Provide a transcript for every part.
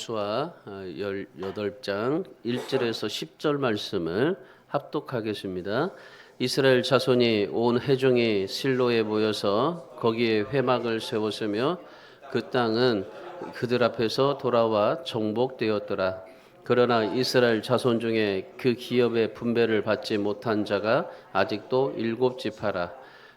수아 18장 1절에서 10절 말씀을 합독하겠습니다. 이스라엘 자손이 온 회중이 실로에 모여서 거기에 회막을 세웠으며 그 땅은 그들 앞에서 돌아와 정복되었더라. 그러나 이스라엘 자손 중에 그 기업의 분배를 받지 못한 자가 아직도 7지파라.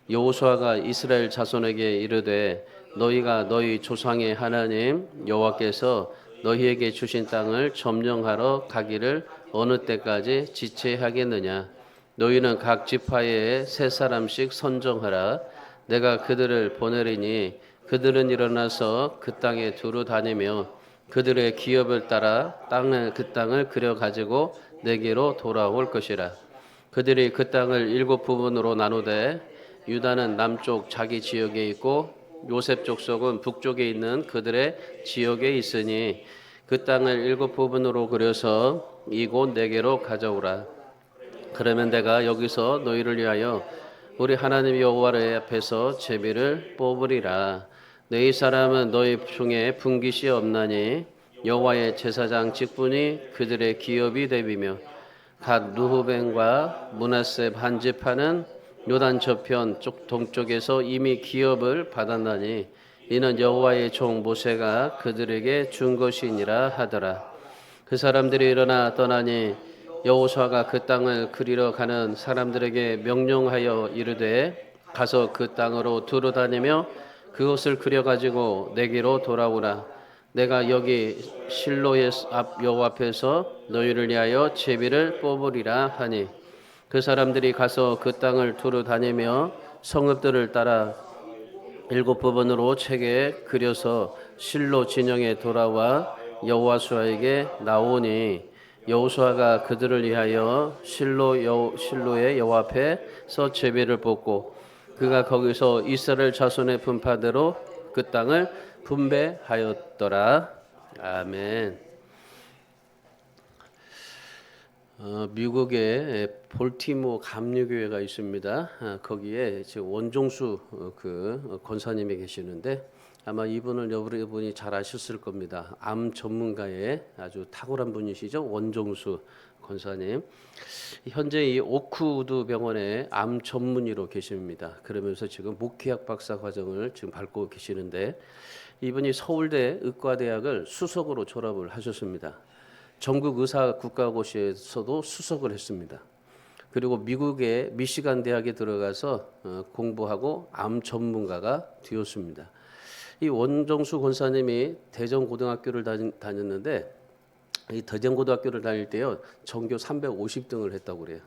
여호수아가 이스라엘 자손에게 이르되 너희가 너희 조상의 하나님 여호와께서 너희에게 주신 땅을 점령하러 가기를 어느 때까지 지체하겠느냐. 너희는 각 지파에 세 사람씩 선정하라. 내가 그들을 보내리니 그들은 일어나서 그 땅에 두루 다니며 그들의 기업을 따라 그 땅을 그려 가지고 내게로 돌아올 것이라. 그들이 그 땅을 7부분으로 나누되 유다는 남쪽 자기 지역에 있고 요셉 족속은 북쪽에 있는 그들의 지역에 있으니 그 땅을 7부분으로 그려서 이곳 내게로 가져오라. 그러면 내가 여기서 너희를 위하여 우리 하나님 여호와의 앞에서 제비를 뽑으리라. 너희 사람은 너희 중에 분깃이 없나니 여호와의 제사장 직분이 그들의 기업이 되비며 갓 루후벤과 므낫세 반 지파는 요단 저편 동쪽에서 이미 기업을 받았나니 이는 여호와의 종 모세가 그들에게 준 것이니라 하더라. 그 사람들이 일어나 떠나니 여호수아가 그 땅을 그리러 가는 사람들에게 명령하여 이르되 가서 그 땅으로 두루 다니며 그것을 그려 가지고 내게로 돌아오라. 내가 여기 실로의 앞 여호와 앞에서 너희를 위하여 제비를 뽑으리라 하니 그 사람들이 가서 그 땅을 두루 다니며 성읍들을 따라 7부분으로 책에 그려서 실로 진영에 돌아와 여호수아에게 나오니 여호수아가 그들을 위하여 실로의 여호와 앞에서 제비를 뽑고 그가 거기서 이스라엘 자손의 분파대로 그 땅을 분배하였더라. 아멘. 미국에 볼티모 감리교회가 있습니다. 거기에 지금 원종수 그 권사님이 계시는데 아마 이분을 여러분이 잘 아셨을 겁니다. 암 전문가의 아주 탁월한 분이시죠. 원종수 권사님. 현재 이 오크우드 병원의 암 전문의로 계십니다. 그러면서 지금 목회학 박사 과정을 지금 밟고 계시는데 이분이 서울대 의과대학을 수석으로 졸업을 하셨습니다. 전국 의사 국가고시에서도 수석을 했습니다. 그리고 미국의 미시간 대학에 들어가서 공부하고 암 전문가가 되었습니다. 이 원종수 권사님이 대전고등학교를 다녔는데 이 대전고등학교를 다닐 때요 전교 350등을 했다고 그래요.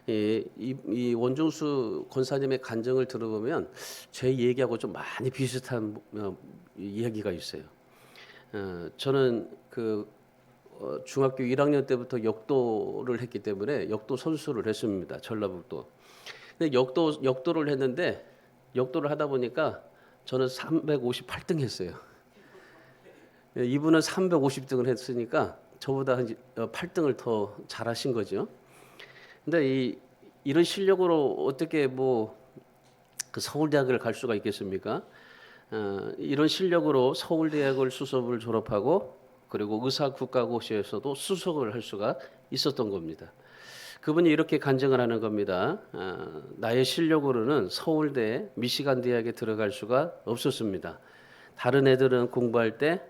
이 원종수 권사님의 간증을 들어보면 제 얘기하고 좀 많이 비슷한 이야기가 있어요. 저는 중학교 1학년 때부터 역도를 했기 때문에 역도 선수를 했습니다. 전라북도. 근데 역도를 했는데 역도를 하다 보니까 저는 358등 했어요. 이분은 350등을 했으니까 저보다 한 8등을 더 잘하신 거죠. 근데 이런 실력으로 어떻게 그 서울대학을 갈 수가 있겠습니까? 이런 실력으로 서울대학을 수석을 졸업하고 그리고 의사국가고시에서도 수석을 할 수가 있었던 겁니다. 그분이 이렇게 간증을 하는 겁니다. 나의 실력으로는 서울대, 미시간 대학에 들어갈 수가 없었습니다. 다른 애들은 공부할 때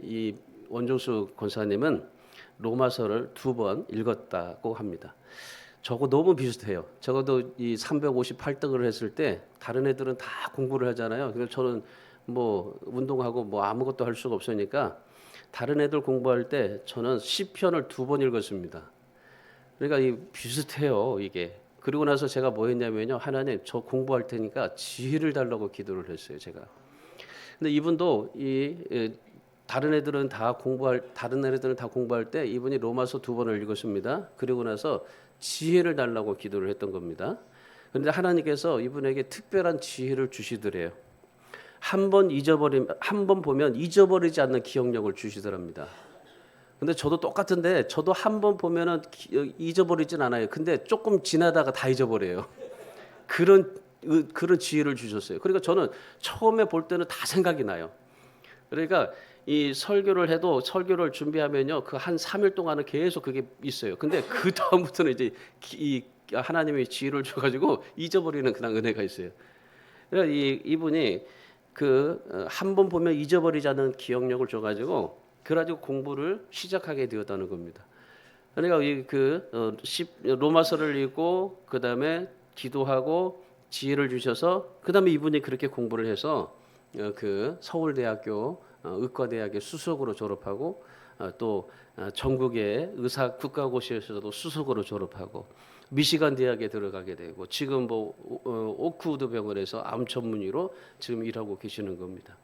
이 원종수 권사님은 로마서를 2번 읽었다고 합니다. 저거 너무 비슷해요. 적어도 이 358등을 했을 때 다른 애들은 다 공부를 하잖아요. 그래서 저는 운동하고 아무것도 할 수가 없으니까 다른 애들 공부할 때 저는 시편을 2번 읽었습니다. 그러니까 비슷해요 이게. 그리고 나서 제가 뭐 했냐면요. 하나님 저 공부할 테니까 지혜를 달라고 기도를 했어요 제가. 근데 이분도 다른 애들은 다 공부할 때 이분이 로마서 2번을 읽었습니다. 그리고 나서 지혜를 달라고 기도를 했던 겁니다. 그런데 하나님께서 이분에게 특별한 지혜를 주시더래요. 한 번 보면 잊어버리지 않는 기억력을 주시더랍니다. 근데 저도 똑같은데 저도 한 번 보면은 잊어버리진 않아요. 근데 조금 지나다가 다 잊어버려요. 그런 지혜를 주셨어요. 그러니까 저는 처음에 볼 때는 다 생각이 나요. 그러니까 이 설교를 해도 설교를 준비하면요 그 한 3일 동안은 계속 그게 있어요. 근데 그 다음부터는 이제 이 하나님의 지혜를 줘가지고 잊어버리는 그냥 은혜가 있어요. 그러니까 이분이 그 한 번 보면 잊어버리지 않는 기억력을 줘가지고 그래가지고 공부를 시작하게 되었다는 겁니다. 그러니까 로마서를 읽고 그 다음에 기도하고 지혜를 주셔서 그 다음에 이분이 그렇게 공부를 해서 그 서울대학교 의과대학의 수석으로 졸업하고 또 전국의 의사 국가고시에서도 수석으로 졸업하고 미시간 대학에 들어가게 되고 지금 뭐 오크우드 병원에서 암 전문의로 지금 일하고 계시는 겁니다.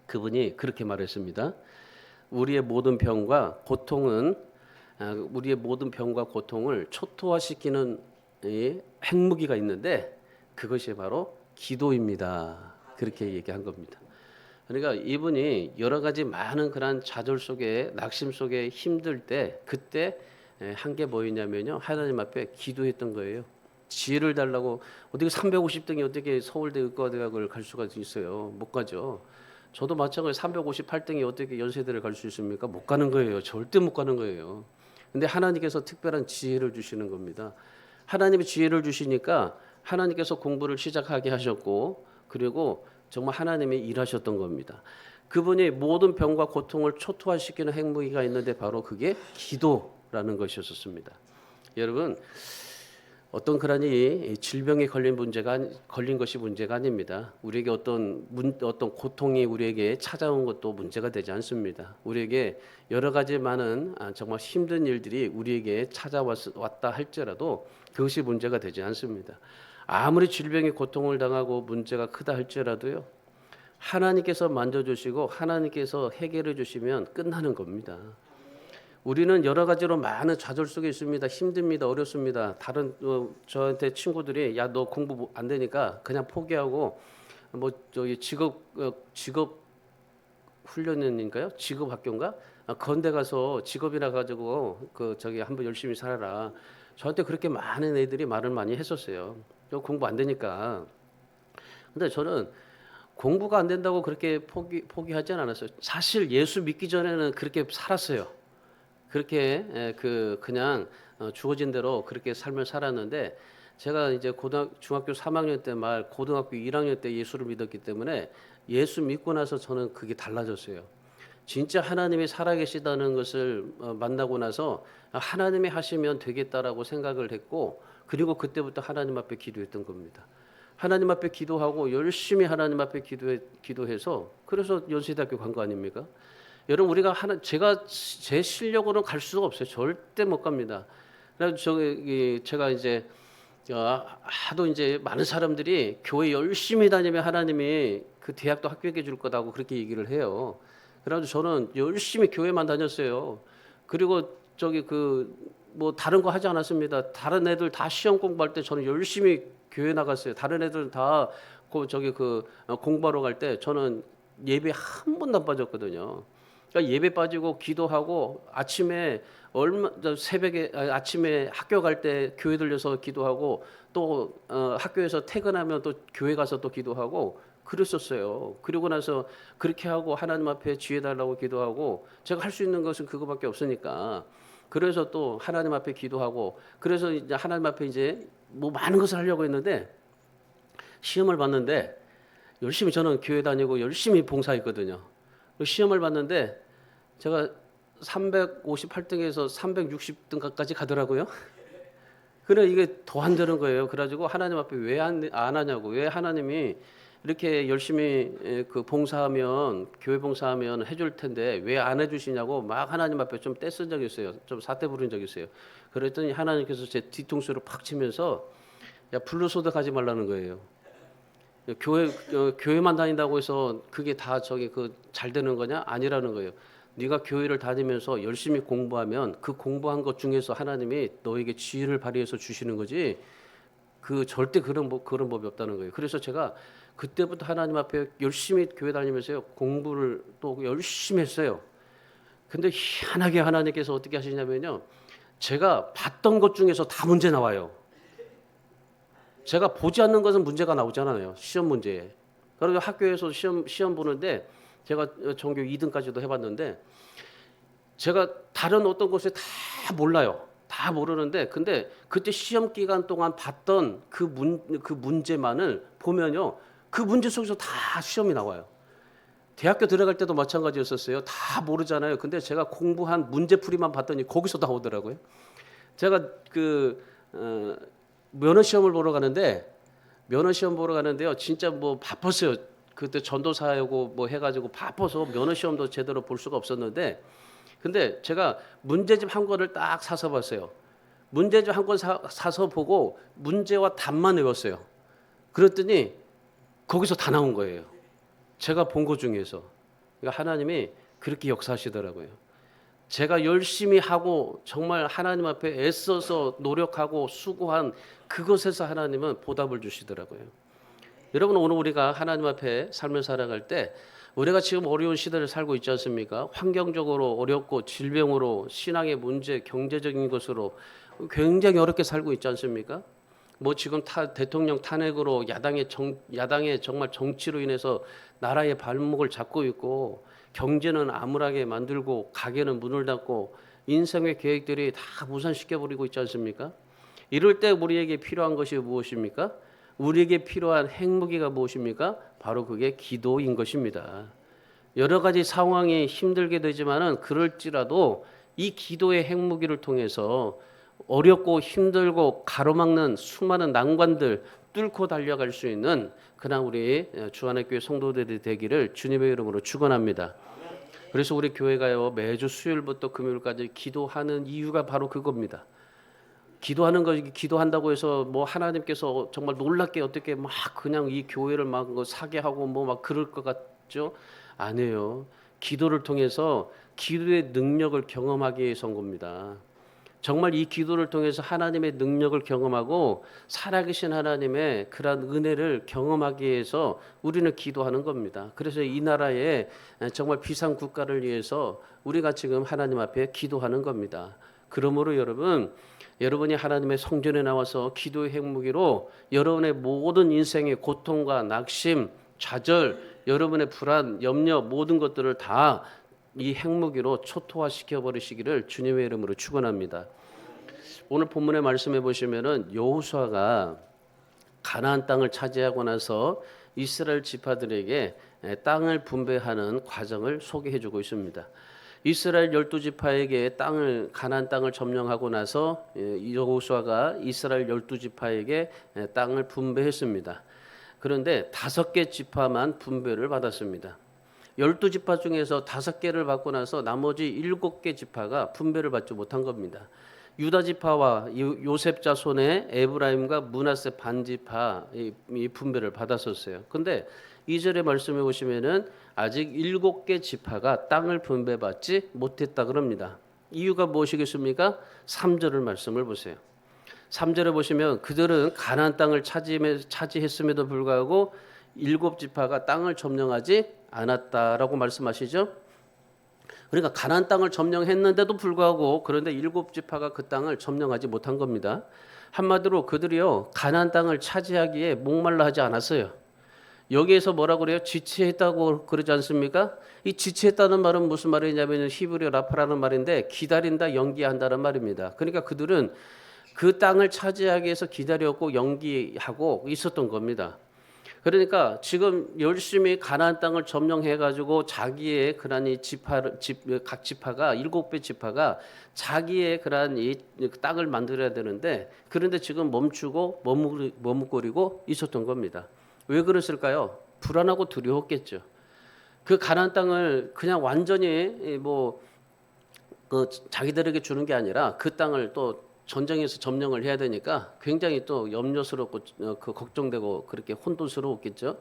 그분이 그렇게 말했습니다. 우리의 모든 병과 고통은 우리의 모든 병과 고통을 초토화시키는 핵무기가 있는데 그것이 바로 기도입니다. 그렇게 얘기한 겁니다. 그러니까 이분이 여러 가지 많은 그런 좌절 속에 낙심 속에 힘들 때 그때 한 게 뭐였냐면요. 하나님 앞에 기도했던 거예요. 지혜를 달라고 어떻게 350등이 어떻게 서울대 의과대학을 갈 수가 있어요. 못 가죠. 저도 마찬가지로 358등이 어떻게 연세대를 갈 수 있습니까? 못 가는 거예요. 절대 못 가는 거예요. 근데 하나님께서 특별한 지혜를 주시는 겁니다. 하나님이 지혜를 주시니까 하나님께서 공부를 시작하게 하셨고 그리고 정말 하나님이 일하셨던 겁니다. 그분이 모든 병과 고통을 초토화시키는 핵무기가 있는데 바로 그게 기도라는 것이었습니다. 여러분 어떤 그러니 질병에 걸린 것이 문제가 아닙니다. 우리에게 어떤 고통이 우리에게 찾아온 것도 문제가 되지 않습니다. 우리에게 여러 가지 많은 정말 힘든 일들이 우리에게 찾아왔다 할지라도 그것이 문제가 되지 않습니다. 아무리 질병의 고통을 당하고 문제가 크다 할지라도요. 하나님께서 만져주시고 하나님께서 해결해 주시면 끝나는 겁니다. 우리는 여러 가지로 많은 좌절 속에 있습니다. 힘듭니다. 어렵습니다. 다른 저한테 친구들이 야 너 공부 안 되니까 그냥 포기하고 뭐 저기 직업 훈련인가요? 직업 학교인가? 건대 가서 직업이나 가지고 그 저기 한번 열심히 살아라. 저한테 그렇게 많은 애들이 말을 많이 했었어요. 공부 안 되니까. 근데 저는 공부가 안 된다고 그렇게 포기하지는 않았어요. 사실 예수 믿기 전에는 그렇게 살았어요. 그렇게 그냥 주어진 대로 그렇게 삶을 살았는데 제가 이제 중학교 3학년 때 말 고등학교 1학년 때 예수를 믿었기 때문에 예수 믿고 나서 저는 그게 달라졌어요. 진짜 하나님이 살아계시다는 것을 만나고 나서 하나님이 하시면 되겠다라고 생각을 했고 그리고 그때부터 하나님 앞에 기도했던 겁니다. 하나님 앞에 기도하고 열심히 하나님 앞에 기도해서 그래서 연세대학교 간 거 아닙니까? 여러분 우리가 제가 제 실력으로는 갈 수가 없어요. 절대 못 갑니다. 그래서 제가 이제 하도 이제 많은 사람들이 교회 열심히 다니면 하나님이 그 대학도 합격해 줄 거다고 그렇게 얘기를 해요. 그래가지고 저는 열심히 교회만 다녔어요. 그리고 뭐 다른 거 하지 않았습니다. 다른 애들 다 시험 공부할 때 저는 열심히 교회 나갔어요. 다른 애들 다 공부하러 갈 때 저는 예배 한 번도 안 빠졌거든요. 그러니까 예배 빠지고 기도하고 아침에 새벽에 아침에 학교 갈 때 교회 들려서 기도하고 또 학교에서 퇴근하면 또 교회 가서 또 기도하고 그랬었어요. 그리고 나서 그렇게 하고 하나님 앞에 지혜 달라고 기도하고 제가 할 수 있는 것은 그거밖에 없으니까 그래서 또 하나님 앞에 기도하고 그래서 이제 하나님 앞에 이제 뭐 많은 것을 하려고 했는데 시험을 봤는데 열심히 저는 교회 다니고 열심히 봉사했거든요. 시험을 봤는데 제가 358등에서 360등까지 가더라고요. 그래 이게 더 안 되는 거예요. 그래가지고 하나님 앞에 왜 안 하냐고 왜 하나님이 이렇게 열심히 그 봉사하면 교회 봉사하면 해줄 텐데 왜 안 해주시냐고 막 하나님 앞에 좀 떼쓴 적이 있어요. 좀 사태 부른 적이 있어요. 그랬더니 하나님께서 제 뒤통수를 팍 치면서 야 불로소득 하지 말라는 거예요. 교회만 다닌다고 해서 그게 다 잘 되는 거냐? 아니라는 거예요. 네가 교회를 다니면서 열심히 공부하면 그 공부한 것 중에서 하나님이 너에게 지혜를 발휘해서 주시는 거지. 절대 그런 법이 없다는 거예요. 그래서 제가 그때부터 하나님 앞에 열심히 교회 다니면서요 공부를 또 열심히 했어요. 근데 희한하게 하나님께서 어떻게 하시냐면요, 제가 봤던 것 중에서 다 문제 나와요. 제가 보지 않는 것은 문제가 나오잖아요. 시험 문제에. 그래서 학교에서 시험 보는데 제가 전교 2등까지도 해봤는데 제가 다른 어떤 곳에 다 몰라요. 다 모르는데 근데 그때 시험 기간 동안 봤던 그 문제만을 보면요. 그 문제 속에서 다 시험이 나와요. 대학교 들어갈 때도 마찬가지였었어요. 다 모르잖아요. 근데 제가 공부한 문제풀이만 봤더니 거기서 나오더라고요. 제가 면허 시험을 보러 가는데 면허 시험 보러 가는데요. 진짜 뭐 바빴어요. 그때 전도사하고 뭐 해가지고 바빠서 면허 시험도 제대로 볼 수가 없었는데 근데 제가 문제집 한 권을 딱 사서 봤어요. 문제집 한 권 사서 보고 문제와 답만 외웠어요. 그랬더니 거기서 다 나온 거예요. 제가 본 것 중에서. 그러니까 하나님이 그렇게 역사하시더라고요. 제가 열심히 하고 정말 하나님 앞에 애써서 노력하고 수고한 그것에서 하나님은 보답을 주시더라고요. 여러분 오늘 우리가 하나님 앞에 삶을 살아갈 때 우리가 지금 어려운 시대를 살고 있지 않습니까? 환경적으로 어렵고 질병으로 신앙의 문제, 경제적인 것으로 굉장히 어렵게 살고 있지 않습니까? 뭐 지금 대통령 탄핵으로 야당의 정말 정치로 인해서 나라의 발목을 잡고 있고 경제는 암울하게 만들고 가게는 문을 닫고 인생의 계획들이 다 무산시켜 버리고 있지 않습니까? 이럴 때 우리에게 필요한 것이 무엇입니까? 우리에게 필요한 핵무기가 무엇입니까? 바로 그게 기도인 것입니다. 여러 가지 상황이 힘들게 되지만은 그럴지라도 이 기도의 핵무기를 통해서 어렵고 힘들고 가로막는 수많은 난관들 뚫고 달려갈 수 있는 그냥 우리 주안의교회 성도들이 되기를 주님의 이름으로 축원합니다. 그래서 우리 교회가요 매주 수요일부터 금요일까지 기도하는 이유가 바로 그겁니다. 기도한다고 해서 뭐 하나님께서 정말 놀랍게 어떻게 막 그냥 이 교회를 막 사게 하고 뭐 막 그럴 것 같죠? 아니에요. 기도를 통해서 기도의 능력을 경험하기 위해서 온 겁니다. 정말 이 기도를 통해서 하나님의 능력을 경험하고 살아계신 하나님의 그러한 은혜를 경험하기 위해서 우리는 기도하는 겁니다. 그래서 이 나라의 정말 비상 국가를 위해서 우리가 지금 하나님 앞에 기도하는 겁니다. 그러므로 여러분이 하나님의 성전에 나와서 기도의 핵무기로 여러분의 모든 인생의 고통과 낙심, 좌절, 여러분의 불안, 염려 모든 것들을 다 이 핵무기로 초토화시켜 버리시기를 주님의 이름으로 축원합니다. 오늘 본문의 말씀해 보시면은 여호수아가 가나안 땅을 차지하고 나서 이스라엘 지파들에게 땅을 분배하는 과정을 소개해 주고 있습니다. 이스라엘 12지파에게 가나안 땅을 점령하고 나서 여호수아가 이스라엘 12지파에게 땅을 분배했습니다. 그런데 5개 지파만 분배를 받았습니다. 12지파 중에서 5개를 받고 나서 나머지 7개 지파가 분배를 받지 못한 겁니다. 유다 지파와 요셉 자손의 에브라임과 므낫세 반지파 이 분배를 받았었어요. 근데 2절의 말씀에 보시면은 아직 7개 지파가 땅을 분배받지 못했다 그럽니다. 이유가 무엇이겠습니까? 3절의 말씀을 보세요. 3절에 보시면 그들은 가나안 땅을 차지했음에도 불구하고 7지파가 땅을 점령하지 않았다라고 말씀하시죠. 그러니까 가나안 땅을 점령했는데도 불구하고 그런데 7지파가 그 땅을 점령하지 못한 겁니다. 한마디로 그들이요 가나안 땅을 차지하기에 목말라 하지 않았어요. 여기에서 뭐라고 그래요? 지체했다고 그러지 않습니까? 이 지체했다는 말은 무슨 말이냐면 히브리어 라파라는 말인데 기다린다, 연기한다는 말입니다. 그러니까 그들은 그 땅을 차지하기 위해서 기다렸고 연기하고 있었던 겁니다. 그러니까 지금 열심히 가나안 땅을 점령해가지고 자기의 그러한 각 지파가 7배 지파가 자기의 그러한 이 땅을 만들어야 되는데 그런데 지금 멈추고 머뭇거리고 있었던 겁니다. 왜 그랬을까요? 불안하고 두려웠겠죠. 그 가나안 땅을 그냥 완전히 자기들에게 주는 게 아니라 그 땅을 또 전쟁에서 점령을 해야 되니까 굉장히 또 염려스럽고 걱정되고 그렇게 혼돈스러웠겠죠.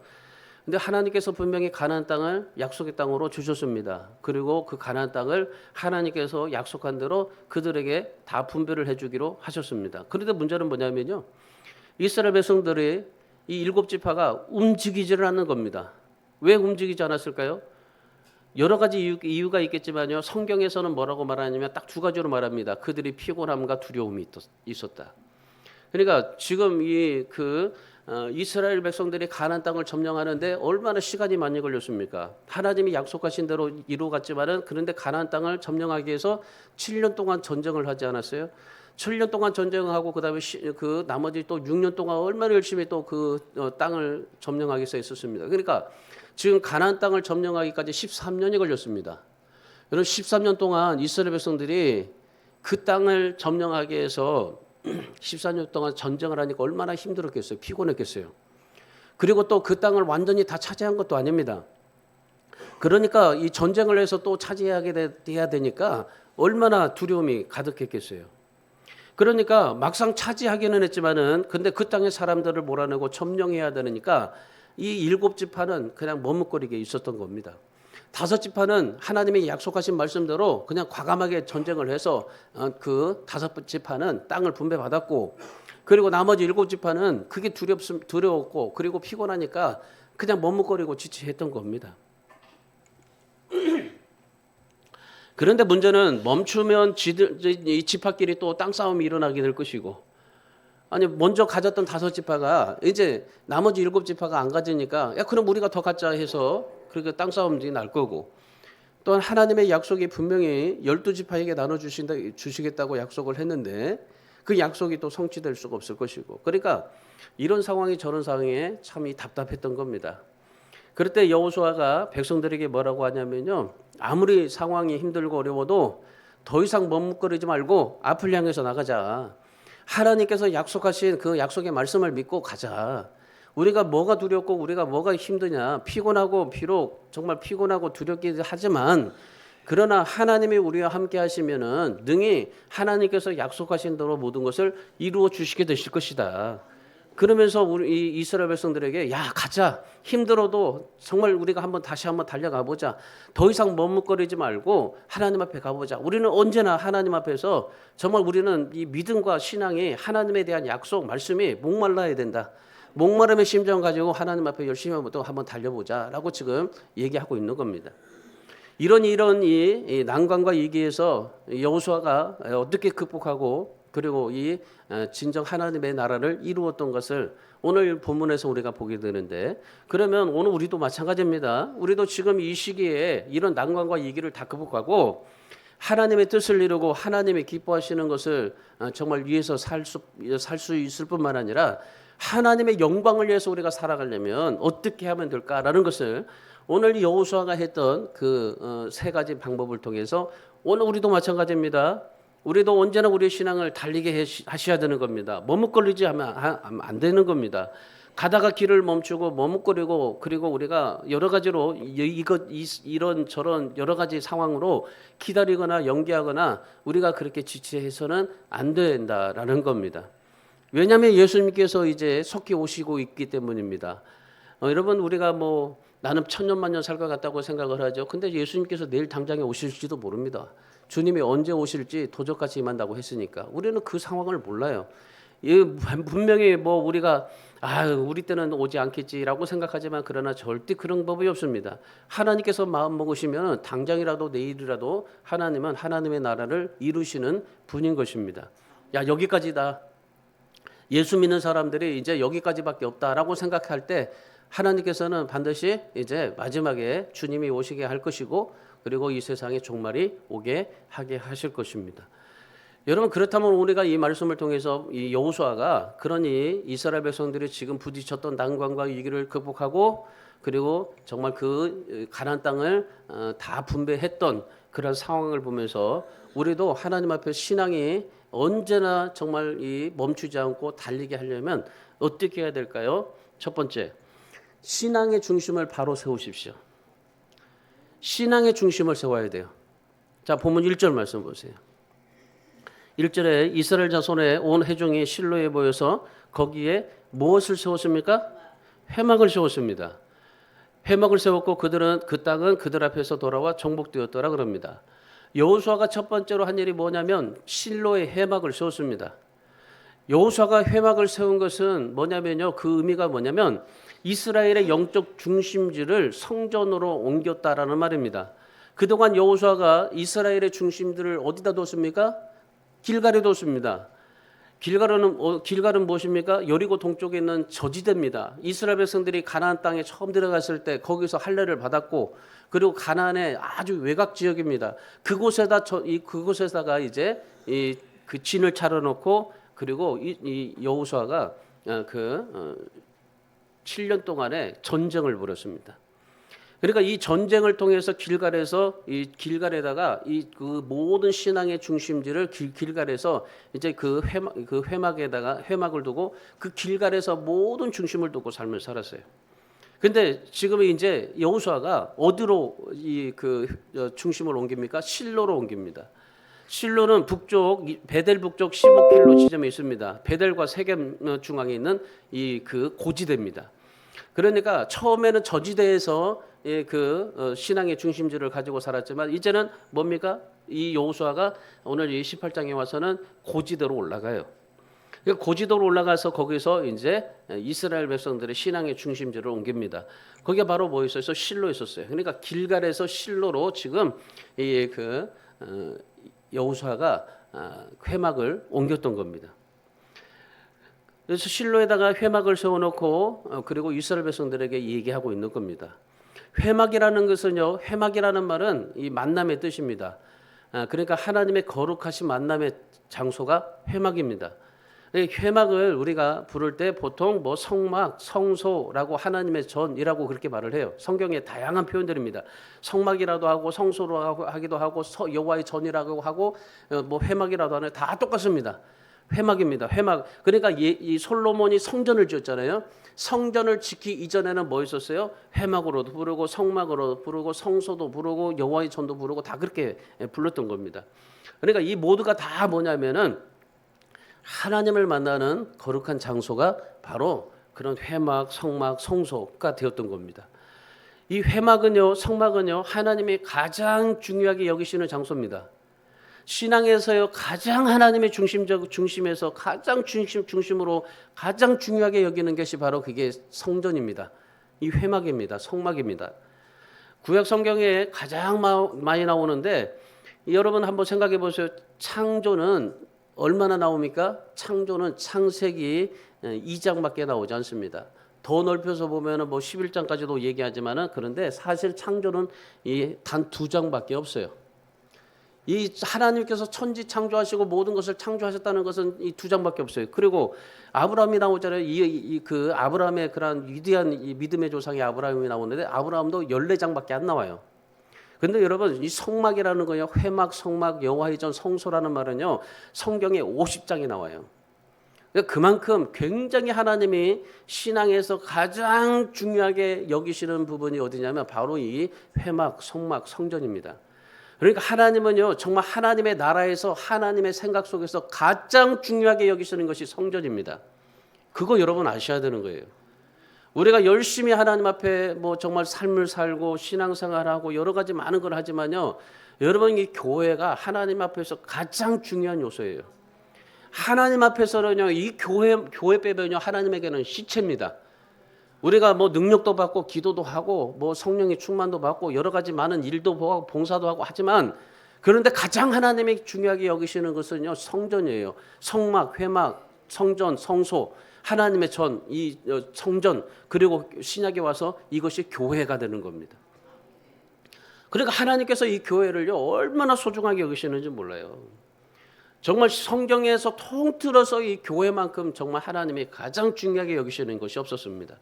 근데 하나님께서 분명히 가나안 땅을 약속의 땅으로 주셨습니다. 그리고 그 가나안 땅을 하나님께서 약속한 대로 그들에게 다 분배를 해주기로 하셨습니다. 그런데 문제는 뭐냐면요, 이스라엘 백성들이 이 7지파가 움직이지를 않는 겁니다. 왜 움직이지 않았을까요? 여러 가지 이유가 있겠지만요. 성경에서는 뭐라고 말하냐면 딱 2가지로 말합니다. 그들이 피곤함과 두려움이 있었다. 그러니까 지금 이스라엘 백성들이 가나안 땅을 점령하는데 얼마나 시간이 많이 걸렸습니까? 하나님이 약속하신 대로 이루어갔지만은 그런데 가나안 땅을 점령하기 위해서 7년 동안 전쟁을 하지 않았어요? 7년 동안 전쟁하고 그다음에 그 나머지 또 6년 동안 얼마나 열심히 또 그 땅을 점령하기 위해서 했었습니다. 그러니까 지금 가나안 땅을 점령하기까지 13년이 걸렸습니다. 여러분 13년 동안 이스라엘 백성들이 그 땅을 점령하기 위해서 14년 동안 전쟁을 하니까 얼마나 힘들었겠어요. 피곤했겠어요. 그리고 또 그 땅을 완전히 다 차지한 것도 아닙니다. 그러니까 이 전쟁을 해서 또 차지해야 되니까 얼마나 두려움이 가득했겠어요. 그러니까 막상 차지하기는 했지만은 근데 그 땅의 사람들을 몰아내고 점령해야 되니까 이 7지파는 그냥 머뭇거리게 있었던 겁니다. 5지파는 하나님이 약속하신 말씀대로 그냥 과감하게 전쟁을 해서 그 5지파는 땅을 분배받았고, 그리고 나머지 7지파는 그게 두려웠고 그리고 피곤하니까 그냥 머뭇거리고 지치했던 겁니다. 그런데 문제는 멈추면 이 지파끼리 또 땅 싸움이 일어나게 될 것이고, 아니 먼저 가졌던 5지파가 이제 나머지 7지파가 안 가지니까 야 그럼 우리가 더 갖자 해서 그렇게 땅 싸움이 날 거고, 또한 하나님의 약속이 분명히 12지파에게 나눠 주시겠다고 약속을 했는데 그 약속이 또 성취될 수가 없을 것이고, 그러니까 이런 상황이 저런 상황에 참이 답답했던 겁니다. 그럴 때 여호수아가 백성들에게 뭐라고 하냐면요, 아무리 상황이 힘들고 어려워도 더 이상 머뭇거리지 말고 앞을 향해서 나가자. 하나님께서 약속하신 그 약속의 말씀을 믿고 가자. 우리가 뭐가 두렵고 우리가 뭐가 힘드냐, 피곤하고 비록 정말 피곤하고 두렵기도 하지만 그러나 하나님이 우리와 함께 하시면은 능히 하나님께서 약속하신 대로 모든 것을 이루어 주시게 되실 것이다. 그러면서 우리 이스라엘 백성들에게 야 가자, 힘들어도 정말 우리가 다시 한번 달려가 보자. 더 이상 머뭇거리지 말고 하나님 앞에 가보자. 우리는 언제나 하나님 앞에서 정말 우리는 이 믿음과 신앙이 하나님에 대한 약속 말씀이 목말라야 된다. 목마름의 심정 가지고 하나님 앞에 열심히 한번 달려보자라고 지금 얘기하고 있는 겁니다. 이런 이 난관과 위기에서 여호수아가 어떻게 극복하고 그리고 이 진정 하나님의 나라를 이루었던 것을 오늘 본문에서 우리가 보게 되는데, 그러면 오늘 우리도 마찬가지입니다. 우리도 지금 이 시기에 이런 난관과 위기를 다 극복하고 하나님의 뜻을 이루고 하나님이 기뻐하시는 것을 정말 위해서 살 수 있을 뿐만 아니라 하나님의 영광을 위해서 우리가 살아가려면 어떻게 하면 될까라는 것을 오늘 여호수아가 했던 그 3가지 방법을 통해서 오늘 우리도 마찬가지입니다. 우리도 언제나 우리의 신앙을 달리게 하셔야 되는 겁니다. 머뭇거리지 하면 안 되는 겁니다. 가다가 길을 멈추고 머뭇거리고 그리고 우리가 여러 가지로 이런 저런 여러 가지 상황으로 기다리거나 연기하거나 우리가 그렇게 지체해서는 안 된다라는 겁니다. 왜냐하면 예수님께서 이제 속히 오시고 있기 때문입니다. 여러분 우리가 뭐 나는 천년만년 살 것 같다고 생각을 하죠. 근데 예수님께서 내일 당장에 오실지도 모릅니다. 주님이 언제 오실지 도적같이 임한다고 했으니까 우리는 그 상황을 몰라요. 분명히 뭐 우리가 우리 때는 오지 않겠지라고 생각하지만 그러나 절대 그런 법이 없습니다. 하나님께서 마음 먹으시면 당장이라도 내일이라도 하나님은 하나님의 나라를 이루시는 분인 것입니다. 야 여기까지다. 예수 믿는 사람들이 이제 여기까지밖에 없다라고 생각할 때 하나님께서는 반드시 이제 마지막에 주님이 오시게 할 것이고 그리고 이 세상에 종말이 오게 하게 하실 것입니다. 여러분 그렇다면 우리가 이 말씀을 통해서 이 여호수아가 그러니 이스라엘 백성들이 지금 부딪혔던 난관과 위기를 극복하고 그리고 정말 그 가나안 땅을 다 분배했던 그런 상황을 보면서 우리도 하나님 앞에 신앙이 언제나 정말 이 멈추지 않고 달리게 하려면 어떻게 해야 될까요? 첫 번째, 신앙의 중심을 바로 세우십시오. 신앙의 중심을 세워야 돼요. 자, 본문 1절 말씀 보세요. 1절에 이스라엘 자손의 온 회중이 실로에 모여서 거기에 무엇을 세웠습니까? 회막을 세웠습니다. 회막을 세웠고 그들은 그 땅은 그들 앞에서 돌아와 정복되었더라 그럽니다. 여호수아가 첫 번째로 한 일이 뭐냐면 실로에 회막을 세웠습니다. 여호수아가 회막을 세운 것은 뭐냐면요. 그 의미가 뭐냐면 이스라엘의 영적 중심지를 성전으로 옮겼다라는 말입니다. 그동안 여호수아가 이스라엘의 중심들을 어디다 뒀습니까? 길갈에 뒀습니다. 길갈은 무엇입니까? 여리고 동쪽에 있는 저지대입니다. 이스라엘 백성들이 가나안 땅에 처음 들어갔을 때 거기서 할례를 받았고, 그리고 가나안의 아주 외곽 지역입니다. 그곳에다가 이제 그 진을 차려놓고, 그리고 이 여호수아가 7년 동안의 전쟁을 벌였습니다. 그러니까 이 전쟁을 통해서 이 길갈에다가 그 모든 신앙의 중심지를 길갈에서 이제 그 회막에다가 회막을 두고 그 길갈에서 모든 중심을 두고 삶을 살았어요. 근데 지금 이제 여호수아가 어디로 중심을 옮깁니까? 실로로 옮깁니다. 실로는 베델 북쪽 15km 지점에 있습니다. 베델과 세겜 중앙에 있는 그 고지대입니다. 그러니까 처음에는 저지대에서 신앙의 중심지를 가지고 살았지만 이제는 뭡니까? 이 여호수아가 오늘 이 18장에 와서는 고지대로 올라가요. 고지도로 올라가서 거기서 이제 이스라엘 백성들의 신앙의 중심지를 옮깁니다. 거기가 바로 뭐 있었어요? 실로 있었어요. 그러니까 길갈에서 실로로 지금 여호수아가 회막을 옮겼던 겁니다. 그래서 실로에다가 회막을 세워놓고 그리고 이스라엘 백성들에게 얘기하고 있는 겁니다. 회막이라는 말은 이 만남의 뜻입니다. 그러니까 하나님의 거룩하신 만남의 장소가 회막입니다. 회막을 우리가 부를 때 보통 뭐 성막, 성소라고 하나님의 전이라고 그렇게 말을 해요. 성경에 다양한 표현들입니다. 성막이라도 하고 성소로 하기도 하고 여호와의 전이라고 하고 뭐 회막이라도 하는 다 똑같습니다. 회막입니다. 회막. 그러니까 이 솔로몬이 성전을 지었잖아요. 성전을 짓기 이전에는 뭐 있었어요? 회막으로도 부르고 성막으로도 부르고 성소도 부르고 여호와의 전도 부르고 다 그렇게 불렀던 겁니다. 그러니까 이 모두가 다 뭐냐면은 하나님을 만나는 거룩한 장소가 바로 그런 회막, 성막, 성소가 되었던 겁니다. 이 성막은요, 하나님이 가장 중요하게 여기시는 장소입니다. 신앙에서요, 가장 하나님의 중심에서 가장 중심으로 가장 중요하게 여기는 것이 바로 그게 성전입니다. 이 회막입니다. 성막입니다. 구약 성경에 가장 많이 나오는데 여러분 한번 생각해 보세요. 창조는 얼마나 나옵니까? 창조는 창세기 2장밖에 나오지 않습니다. 더 넓혀서 보면은 뭐 11장까지도 얘기하지만은 그런데 사실 창조는 단 2장밖에 없어요. 이 하나님께서 천지 창조하시고 모든 것을 창조하셨다는 것은 이 2장밖에 없어요. 그리고 아브라함이 나오잖아요. 그 아브라함의 그런 위대한 이 믿음의 조상이 아브라함이 나오는데 아브라함도 14장밖에 안 나와요. 근데 여러분 이 성막이라는 거요, 회막, 성막, 여호와의 전, 성소라는 말은요 성경에 50장이 나와요. 그만큼 굉장히 하나님이 신앙에서 가장 중요하게 여기시는 부분이 어디냐면 바로 이 회막, 성막, 성전입니다. 그러니까 하나님은요 정말 하나님의 나라에서 하나님의 생각 속에서 가장 중요하게 여기시는 것이 성전입니다. 그거 여러분 아셔야 되는 거예요. 우리가 열심히 하나님 앞에 뭐 정말 삶을 살고 신앙생활하고 여러 가지 많은 걸 하지만요, 여러분 이 교회가 하나님 앞에서 가장 중요한 요소예요. 하나님 앞에서는요 이 교회 빼면요 하나님에게는 시체입니다. 우리가 뭐 능력도 받고 기도도 하고 뭐 성령의 충만도 받고 여러 가지 많은 일도 하고 봉사도 하고 하지만 그런데 가장 하나님이 중요하게 여기시는 것은요 성전이에요. 성막, 회막, 성전, 성소, 하나님의 전, 이 성전, 그리고 신약에 와서 이것이 교회가 되는 겁니다. 그러니까 하나님께서 이 교회를요 얼마나 소중하게 여기시는지 몰라요. 정말 성경에서 통틀어서 이 교회만큼 정말 하나님이 가장 중요하게 여기시는 것이 없었습니다.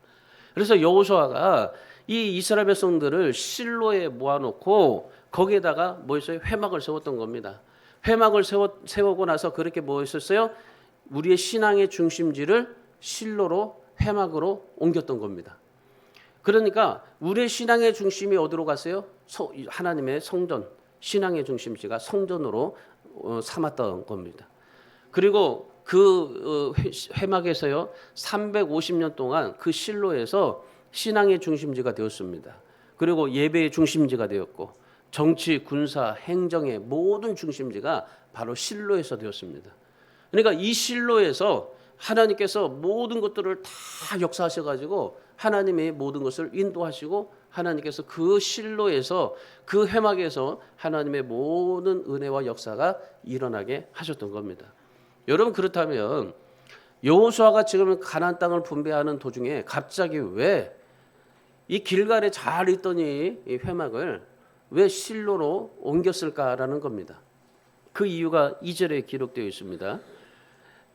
그래서 여호수아가 이 이스라엘 백성들을 실로에 모아놓고 거기에다가 뭐 있어요? 회막을 세웠던 겁니다. 회막을 세우고 나서 그렇게 뭐 있었어요? 우리의 신앙의 중심지를 실로로 회막으로 옮겼던 겁니다. 그러니까 우리의 신앙의 중심이 어디로 갔어요? 하나님의 성전, 신앙의 중심지가 성전으로 삼았던 겁니다. 그리고 그 회막에서요 350년 동안 그 실로에서 신앙의 중심지가 되었습니다. 그리고 예배의 중심지가 되었고 정치, 군사, 행정의 모든 중심지가 바로 실로에서 되었습니다. 그러니까 이 실로에서 하나님께서 모든 것들을 다 역사하셔가지고 하나님의 모든 것을 인도하시고 하나님께서 그 실로에서 그 회막에서 하나님의 모든 은혜와 역사가 일어나게 하셨던 겁니다. 여러분 그렇다면 여호수아가 지금 가나안 땅을 분배하는 도중에 갑자기 왜 이 길갈에 잘 있더니 이 회막을 왜 실로로 옮겼을까라는 겁니다. 그 이유가 2절에 기록되어 있습니다.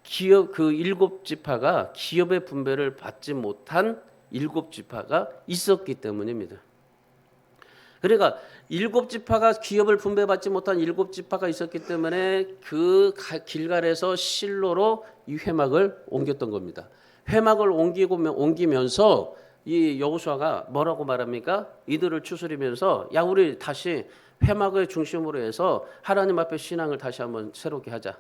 기업 그 7지파가 기업의 분배를 받지 못한 7지파가 있었기 때문입니다. 그러니까 7지파가 기업을 분배받지 못한 7지파가 있었기 때문에 그 길갈에서 실로로 이 회막을 옮겼던 겁니다. 회막을 옮기면서 이 여호수아가 뭐라고 말합니까? 이들을 추스리면서 야 우리 다시 회막을 중심으로 해서 하나님 앞에 신앙을 다시 한번 새롭게 하자.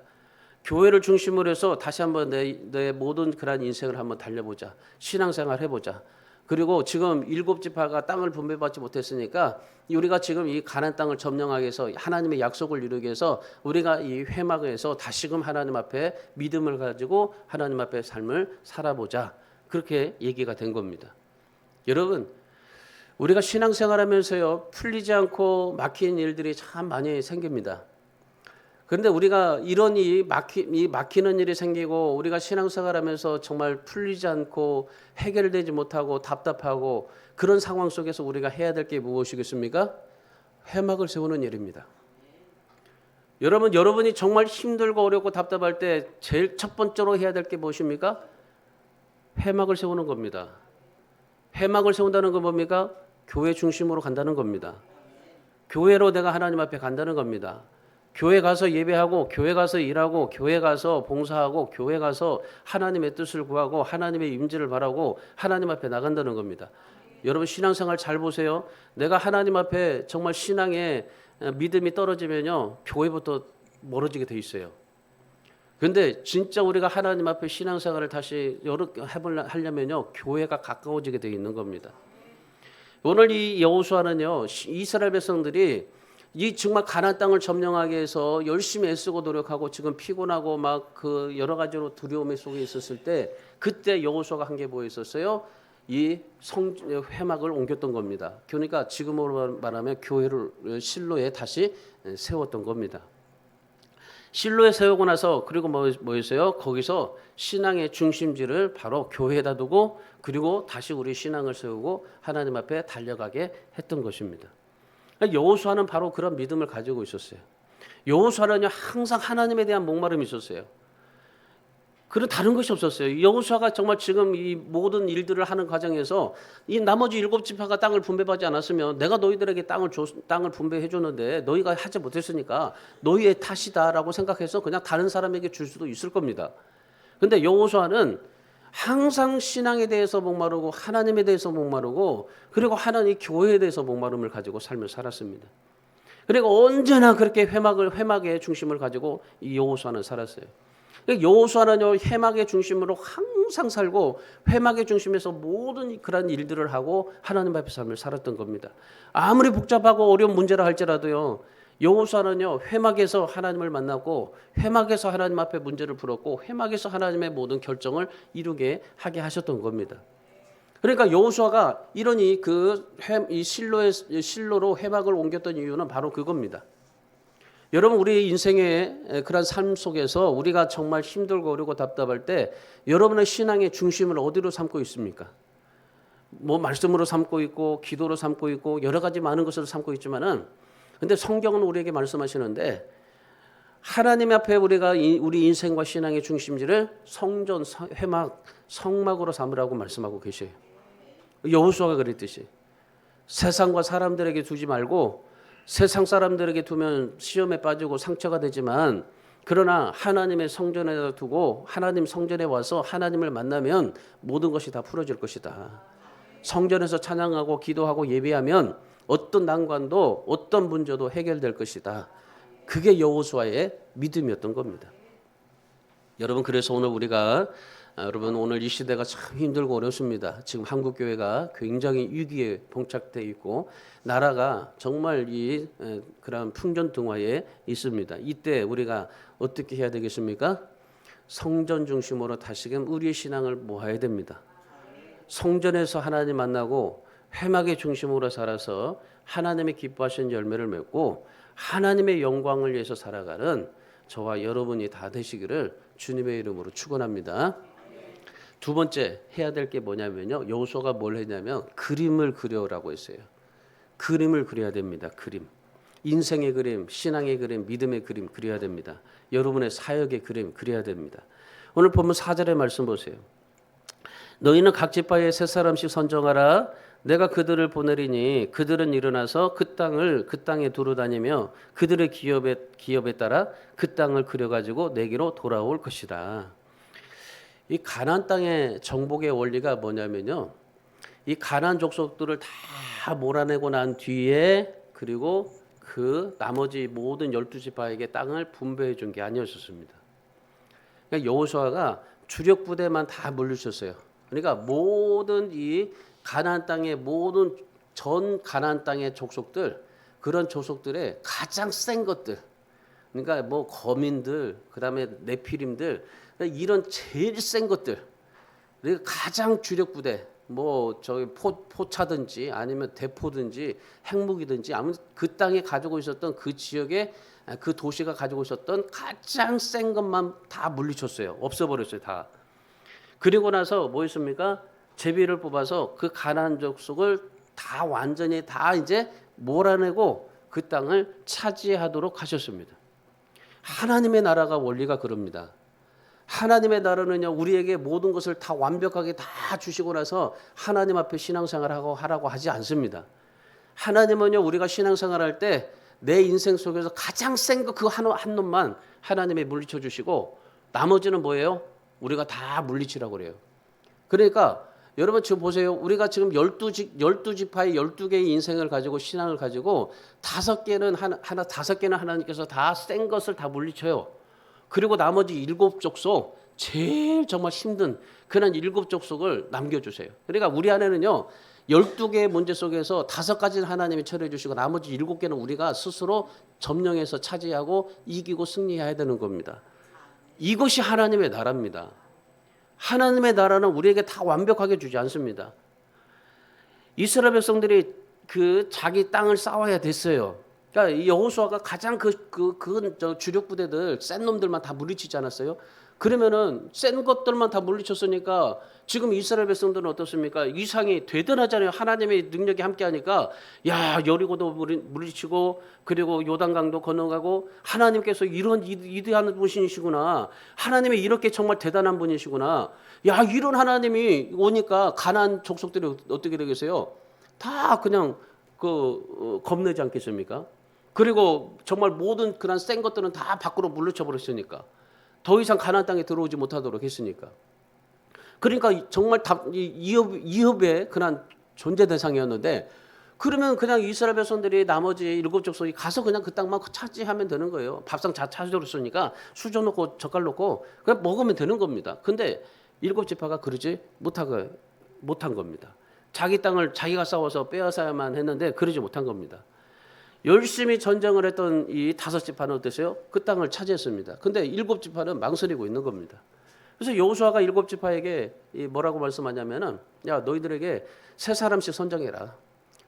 교회를 중심으로 해서 다시 한번 내 모든 그런 인생을 한번 달려보자. 신앙생활 해보자. 그리고 지금 7지파가 땅을 분배받지 못했으니까 우리가 지금 이 가나안 땅을 점령하기 위해서 하나님의 약속을 이루기 위해서 우리가 이 회막에서 다시금 하나님 앞에 믿음을 가지고 하나님 앞에 삶을 살아보자. 그렇게 얘기가 된 겁니다. 여러분 우리가 신앙생활하면서요 풀리지 않고 막힌 일들이 참 많이 생깁니다. 그런데 우리가 이런 막히는 일이 생기고 우리가 신앙생활하면서 정말 풀리지 않고 해결되지 못하고 답답하고 그런 상황 속에서 우리가 해야 될 게 무엇이겠습니까? 회막을 세우는 일입니다. 여러분이 정말 힘들고 어렵고 답답할 때 제일 첫 번째로 해야 될 게 무엇입니까? 회막을 세우는 겁니다. 회막을 세운다는 건 뭡니까? 교회 중심으로 간다는 겁니다. 교회로 내가 하나님 앞에 간다는 겁니다. 교회 가서 예배하고 교회 가서 일하고 교회 가서 봉사하고 교회 가서 하나님의 뜻을 구하고 하나님의 임재를 바라고 하나님 앞에 나간다는 겁니다. 여러분 신앙생활 잘 보세요. 내가 하나님 앞에 정말 신앙에 믿음이 떨어지면요 교회부터 멀어지게 돼 있어요. 그런데 진짜 우리가 하나님 앞에 신앙생활을 다시 하려면요 교회가 가까워지게 돼 있는 겁니다. 오늘 이 여호수아는요 이스라엘 백성들이 이 정말 가나안 땅을 점령하기 위해서 열심히 애쓰고 노력하고 지금 피곤하고 막 그 여러 가지로 두려움 속에 있었을 때 그때 여호수아가 한 게 뭐 있었어요? 이 회막을 옮겼던 겁니다. 그러니까 지금으로 말하면 교회를 실로에 다시 세웠던 겁니다. 실로에 세우고 나서 그리고 뭐였어요? 거기서 신앙의 중심지를 바로 교회에다 두고 그리고 다시 우리 신앙을 세우고 하나님 앞에 달려가게 했던 것입니다. 여호수아는 바로 그런 믿음을 가지고 있었어요. 여호수아는요 항상 하나님에 대한 목마름이 있었어요. 그런 다른 것이 없었어요. 여호수아가 정말 지금 이 모든 일들을 하는 과정에서 이 나머지 7지파가 땅을 분배받지 않았으면 내가 너희들에게 땅을 분배해 줬는데 너희가 하지 못했으니까 너희의 탓이다라고 생각해서 그냥 다른 사람에게 줄 수도 있을 겁니다. 그런데 여호수아는 항상 신앙에 대해서 목마르고 하나님에 대해서 목마르고 그리고 하나님 교회에 대해서 목마름을 가지고 삶을 살았습니다. 그리고 언제나 그렇게 회막의 중심을 가지고 이 여호수아는 살았어요. 여호수아는요 회막의 중심으로 항상 살고 회막의 중심에서 모든 그런 일들을 하고 하나님 앞에 삶을 살았던 겁니다. 아무리 복잡하고 어려운 문제라 할지라도요 여호수아는요 회막에서 하나님을 만나고 회막에서 하나님 앞에 문제를 풀었고 회막에서 하나님의 모든 결정을 이루게 하게 하셨던 겁니다. 그러니까 여호수아가 이러니 이 실로로 회막을 옮겼던 이유는 바로 그겁니다. 여러분 우리 인생의 그런 삶 속에서 우리가 정말 힘들고 어렵고 답답할 때 여러분의 신앙의 중심을 어디로 삼고 있습니까? 뭐 말씀으로 삼고 있고 기도로 삼고 있고 여러 가지 많은 것으로 삼고 있지만은 근데 성경은 우리에게 말씀하시는데 하나님 앞에 우리가 우리 인생과 신앙의 중심지를 성전, 회막, 성막으로 삼으라고 말씀하고 계셔요. 여호수아가 그랬듯이 세상과 사람들에게 두지 말고 세상 사람들에게 두면 시험에 빠지고 상처가 되지만 그러나 하나님의 성전에 두고 하나님 성전에 와서 하나님을 만나면 모든 것이 다 풀어질 것이다. 성전에서 찬양하고 기도하고 예배하면 어떤 난관도 어떤 문제도 해결될 것이다. 그게 여호수아의 믿음이었던 겁니다. 여러분 그래서 오늘 우리가 여러분 오늘 이 시대가 참 힘들고 어렵습니다. 지금 한국 교회가 굉장히 위기에 봉착되어 있고 나라가 정말 이 그런 풍전등화에 있습니다. 이때 우리가 어떻게 해야 되겠습니까? 성전 중심으로 다시금 우리의 신앙을 모아야 됩니다. 성전에서 하나님 만나고 회막의 중심으로 살아서 하나님의 기뻐하시는 열매를 맺고 하나님의 영광을 위해서 살아가는 저와 여러분이 다 되시기를 주님의 이름으로 축원합니다. 두 번째 해야 될 게 뭐냐면요. 여호수아가 뭘 했냐면 그림을 그려라고 했어요. 그림을 그려야 됩니다. 그림. 인생의 그림, 신앙의 그림, 믿음의 그림 그려야 됩니다. 여러분의 사역의 그림 그려야 됩니다. 오늘 본문 4절의 말씀 보세요. 너희는 각 지파에 세 사람씩 선정하라. 내가 그들을 보내리니 그들은 일어나서 그 땅에 두루 다니며 그들의 기업에 따라 그 땅을 그려가지고 내게로 돌아올 것이다. 이 가나안 땅의 정복의 원리가 뭐냐면요. 이 가나안 족속들을 다 몰아내고 난 뒤에 그리고 그 나머지 모든 12지파에게 땅을 분배해 준 게 아니었습니다. 그러니까 여호수아가 주력 부대만 다 물리쳤어요. 그러니까 모든 이 가나안 땅의 모든 전 가나안 땅의 족속들 그런 족속들의 가장 센 것들 그러니까 뭐 거민들 그다음에 네피림들 이런 제일 센 것들 그러니까 가장 주력 부대 뭐 저기 포차든지 아니면 대포든지 핵무기든지 아무튼 그 땅에 가지고 있었던 그 지역에 그 도시가 가지고 있었던 가장 센 것만 다 물리쳤어요. 없애버렸어요 다. 그리고 나서 뭐 했습니까? 제비를 뽑아서 그 가나안 족속을 다 완전히 다 이제 몰아내고 그 땅을 차지하도록 하셨습니다. 하나님의 나라가 원리가 그럽니다. 하나님의 나라는요 우리에게 모든 것을 다 완벽하게 다 주시고 나서 하나님 앞에 신앙생활하고 하라고 하지 않습니다. 하나님은요 우리가 신앙생활할 때 내 인생 속에서 가장 센 거 그 한 놈만 하나님이 물리쳐 주시고 나머지는 뭐예요? 우리가 다 물리치라고 그래요. 그러니까 여러분 지금 보세요. 우리가 지금 12지파의 12개의 인생을 가지고 신앙을 가지고 5개는 하나님께서 다 센 것을 다 물리쳐요. 그리고 나머지 7족속 제일 정말 힘든 그런 7족속을 남겨주세요. 그러니까 우리 안에는요 12개의 문제 속에서 5가지는 하나님이 처리해 주시고 나머지 7개는 우리가 스스로 점령해서 차지하고 이기고 승리해야 되는 겁니다. 이것이 하나님의 나라입니다. 하나님의 나라는 우리에게 다 완벽하게 주지 않습니다. 이스라엘 백성들이 그 자기 땅을 쌓아야 됐어요. 그러니까 여호수아가 가장 주력 부대들 센 놈들만 다 물리치지 않았어요? 그러면은 센 것들만 다 물리쳤으니까 지금 이스라엘 백성들은 어떻습니까? 이상이 대단하잖아요. 하나님의 능력이 함께하니까 야 여리고도 물리치고 그리고 요단강도 건너가고 하나님께서 이런 위대한 분이시구나. 하나님이 이렇게 정말 대단한 분이시구나. 야 이런 하나님이 오니까 가나안 족속들이 어떻게 되겠어요? 다 그냥 겁내지 않겠습니까? 그리고 정말 모든 그런 센 것들은 다 밖으로 물리쳐 버렸으니까 더 이상 가나안 땅에 들어오지 못하도록 했으니까. 그러니까 정말 이협의 그런 존재 대상이었는데 그러면 그냥 이스라엘 백성들이 나머지 7족속이 가서 그냥 그 땅만 차지하면 되는 거예요. 밥상 다 차지했으니까 수저 놓고 젓갈 놓고 그냥 먹으면 되는 겁니다. 근데 7지파가 그러지 못한 겁니다. 자기 땅을 자기가 싸워서 빼앗아야만 했는데 그러지 못한 겁니다. 열심히 전쟁을 했던 이 5지파는 어땠어요? 그 땅을 차지했습니다. 근데 7지파는 망설이고 있는 겁니다. 그래서 여호수아가 7지파에게 뭐라고 말씀하냐면은 야 너희들에게 3사람씩 선정해라.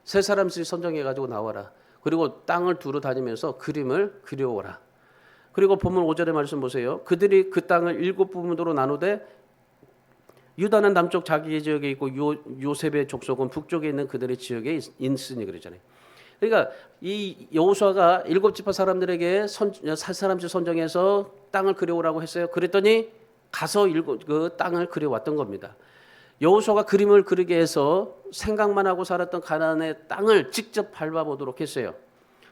3사람씩 선정해가지고 나와라. 그리고 땅을 두루 다니면서 그림을 그려오라. 그리고 본문 5절의 말씀 보세요. 그들이 그 땅을 7부분으로 나누되 유다는 남쪽 자기의 지역에 있고 요셉의 족속은 북쪽에 있는 그들의 지역에 있으니 그러잖아요. 그러니까 이 여호수아가 7지파 사람들에게 3사람씩 선정해서 땅을 그려오라고 했어요. 그랬더니 가서 그 땅을 그려왔던 겁니다. 여호수아가 그림을 그리게 해서 생각만 하고 살았던 가나안의 땅을 직접 밟아보도록 했어요.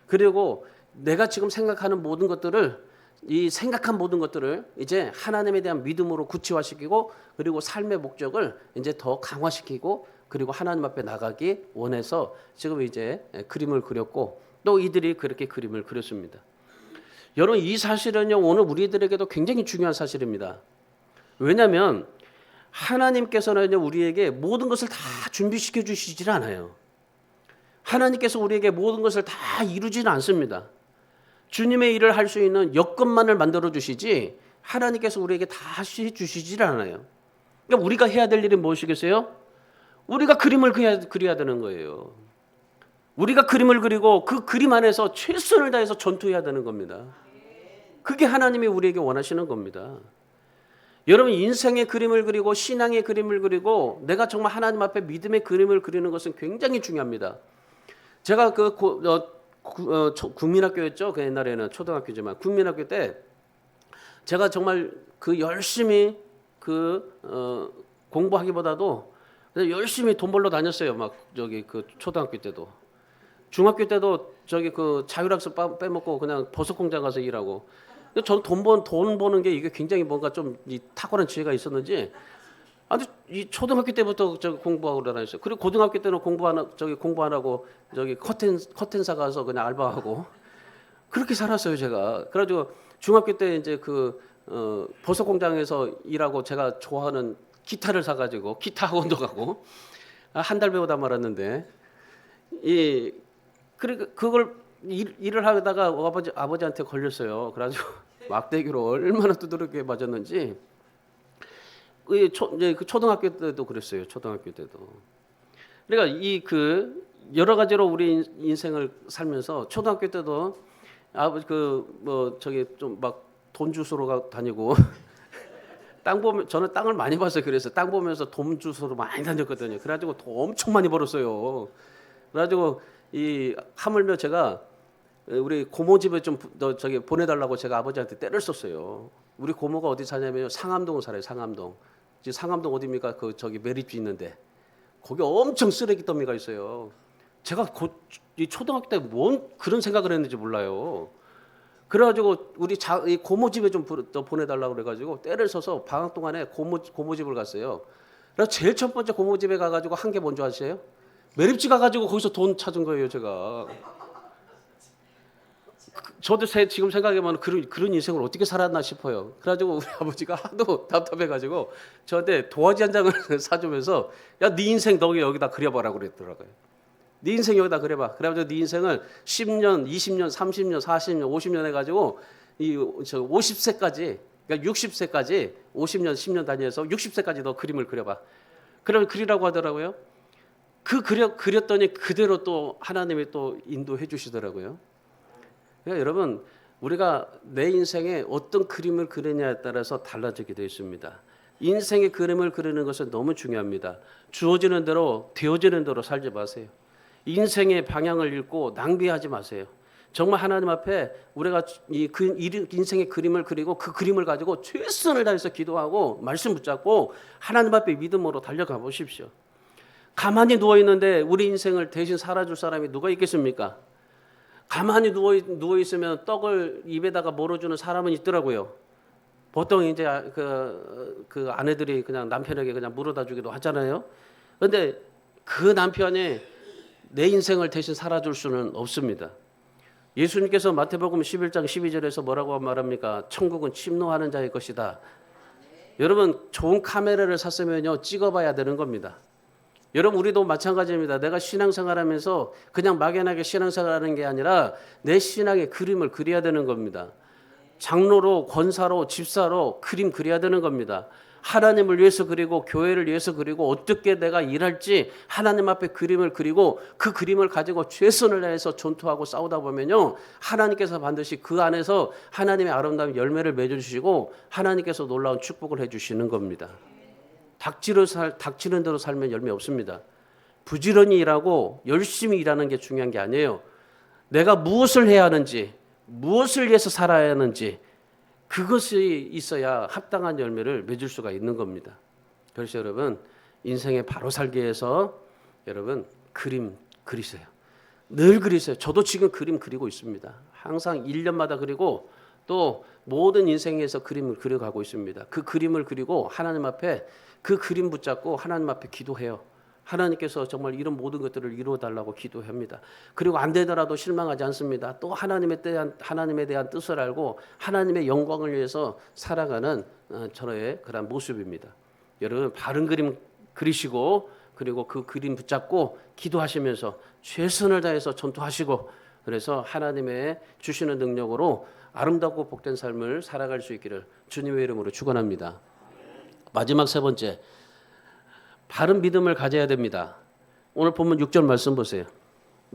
그리고 내가 지금 생각하는 모든 것들을 이 생각한 모든 것들을 이제 하나님에 대한 믿음으로 구체화시키고 그리고 삶의 목적을 이제 더 강화시키고 그리고 하나님 앞에 나가기 원해서 지금 이제 그림을 그렸고 또 이들이 그렇게 그림을 그렸습니다. 여러분 이 사실은요 오늘 우리들에게도 굉장히 중요한 사실입니다. 왜냐하면 하나님께서는 우리에게 모든 것을 다 준비시켜 주시질 않아요. 하나님께서 우리에게 모든 것을 다 이루지는 않습니다. 주님의 일을 할 수 있는 여건만을 만들어 주시지 하나님께서 우리에게 다 주시질 않아요. 그러니까 우리가 해야 될 일은 무엇이겠어요? 우리가 그림을 그려야 되는 거예요. 우리가 그림을 그리고 그 그림 안에서 최선을 다해서 전투해야 되는 겁니다. 그게 하나님이 우리에게 원하시는 겁니다. 여러분 인생의 그림을 그리고 신앙의 그림을 그리고 내가 정말 하나님 앞에 믿음의 그림을 그리는 것은 굉장히 중요합니다. 제가 국민학교였죠. 그 옛날에는 초등학교지만 국민학교 때 제가 정말 열심히 공부하기보다도 그냥 열심히 돈 벌러 다녔어요. 막 초등학교 때도 중학교 때도 자율학습 빼먹고 그냥 버섯 공장 가서 일하고. 저는 돈 버는 게 이게 굉장히 뭔가 좀 탁월한 지혜가 있었는지 아주 이 초등학교 때부터 공부하고 다녔어요. 그리고 고등학교 때는 공부 안 하고 커튼사 가서 그냥 알바하고 그렇게 살았어요 제가. 그래가지고 중학교 때 이제 버섯 공장에서 일하고 제가 좋아하는 기타를 사가지고 기타 학원도 가고 한 달 배우다 말았는데 그걸 일을 하다가 아버지한테 걸렸어요. 그래가지고 막대기로 얼마나 두드럽게 맞았는지. 초등학교 때도 그랬어요. 초등학교 때도. 그러니까 여러 가지로 우리 인생을 살면서 초등학교 때도 아버지 좀 막 돈 주스러 다니고 저는 땅을 많이 봤어요. 그래서 땅 보면서 돈 주스러 많이 다녔거든요. 그래가지고 돈 엄청 많이 벌었어요. 그래가지고 하물며 제가 우리 고모 집에 좀 보내달라고 제가 아버지한테 때를 썼어요. 우리 고모가 어디 사냐면 상암동 살아요. 상암동. 상암동 어디입니까? 매립지 있는데 거기 엄청 쓰레기 더미가 있어요. 제가 초등학교 때 뭔 그런 생각을 했는지 몰라요. 그래가지고 우리 고모 집에 좀 보내달라고 그래가지고 때를 써서 방학 동안에 고모 집을 갔어요. 그래서 제일 첫 번째 고모 집에 가가지고 한 게 뭔지 아세요? 매립지 가가지고 거기서 돈 찾은 거예요 제가. 저도 지금 생각해보면 그런 인생을 어떻게 살았나 싶어요. 그래가지고 우리 아버지가 하도 답답해가지고 저한테 도화지 한 장을 사주면서 야, 네 인생 너 여기다 그려봐라 그랬더라고요. 네 인생 여기다 그려봐. 그래가지고 네 인생을 10년, 20년, 30년, 40년, 50년 해가지고 50세까지 그러니까 60세까지 50년, 10년 다녀서 60세까지 너 그림을 그려봐. 그러면 그리라고 하더라고요. 그렸더니 그대로 또 하나님이 또 인도해 주시더라고요. 그러니까 여러분 우리가 내 인생에 어떤 그림을 그리냐에 따라서 달라지게 되어 있습니다. 인생의 그림을 그리는 것은 너무 중요합니다. 주어지는 대로 되어지는 대로 살지 마세요. 인생의 방향을 잃고 낭비하지 마세요. 정말 하나님 앞에 우리가 인생의 그림을 그리고 그 그림을 가지고 최선을 다해서 기도하고 말씀 붙잡고 하나님 앞에 믿음으로 달려가 보십시오. 가만히 누워 있는데 우리 인생을 대신 살아줄 사람이 누가 있겠습니까? 가만히 누워 있으면 떡을 입에다가 몰아주는 사람은 있더라고요. 보통 이제 그 아내들이 그냥 남편에게 그냥 물어다 주기도 하잖아요. 그런데 그 남편이 내 인생을 대신 살아줄 수는 없습니다. 예수님께서 마태복음 11장 12절에서 뭐라고 말합니까? 천국은 침노하는 자의 것이다. 여러분 좋은 카메라를 샀으면요 찍어봐야 되는 겁니다. 여러분 우리도 마찬가지입니다. 내가 신앙생활하면서 그냥 막연하게 신앙생활하는 게 아니라 내 신앙의 그림을 그려야 되는 겁니다. 장로로 권사로 집사로 그림 그려야 되는 겁니다. 하나님을 위해서 그리고 교회를 위해서 그리고 어떻게 내가 일할지 하나님 앞에 그림을 그리고 그 그림을 가지고 최선을 다해서 전투하고 싸우다 보면요 하나님께서 반드시 그 안에서 하나님의 아름다운 열매를 맺어주시고 하나님께서 놀라운 축복을 해주시는 겁니다. 닥치는 대로 살면 열매 없습니다. 부지런히 일하고 열심히 일하는 게 중요한 게 아니에요. 내가 무엇을 해야 하는지 무엇을 위해서 살아야 하는지 그것이 있어야 합당한 열매를 맺을 수가 있는 겁니다. 그래서 여러분 인생의 바로 살기 위해서 여러분 그림 그리세요. 늘 그리세요. 저도 지금 그림 그리고 있습니다. 항상 1년마다 그리고 또 모든 인생에서 그림을 그려가고 있습니다. 그 그림을 그리고 하나님 앞에 그 그림 붙잡고 하나님 앞에 기도해요. 하나님께서 정말 이런 모든 것들을 이루어달라고 기도합니다. 그리고 안 되더라도 실망하지 않습니다. 또 하나님에 대한 뜻을 알고 하나님의 영광을 위해서 살아가는 저의 그런 모습입니다. 여러분 바른 그림 그리시고 그리고 그 그림 붙잡고 기도하시면서 최선을 다해서 전투하시고 그래서 하나님의 주시는 능력으로 아름답고 복된 삶을 살아갈 수 있기를 주님의 이름으로 축원합니다. 마지막 세 번째, 바른 믿음을 가져야 됩니다. 오늘 본문 6절 말씀 보세요.